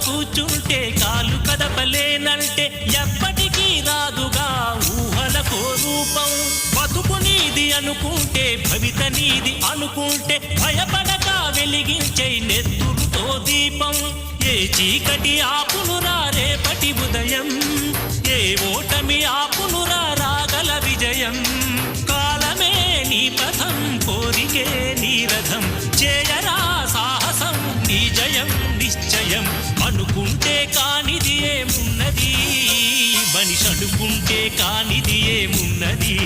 కూర్చుంటే కాలు కదపలేనంటే ఎప్పటికీ రాదుగా ఊహలకో రూపం. బతుకు నీది అనుకుంటే భవిత నీది అనుకుంటే భయపడక వెలిగించే నెత్తురుతో దీపం. ఏ చీకటి ఆపునురా రేపటి ఉదయం, ఏ ఓటమి ఆపునురా రాగల విజయం. కాలమే నీ పథం, కోరికే నీ రథం, చేయరా సాహసం నీ జయం నిశ్చయం. అనుకుంటే కానిది ఏమున్నది, మనిషి అనుకుంటే కానిది ఏమున్నది.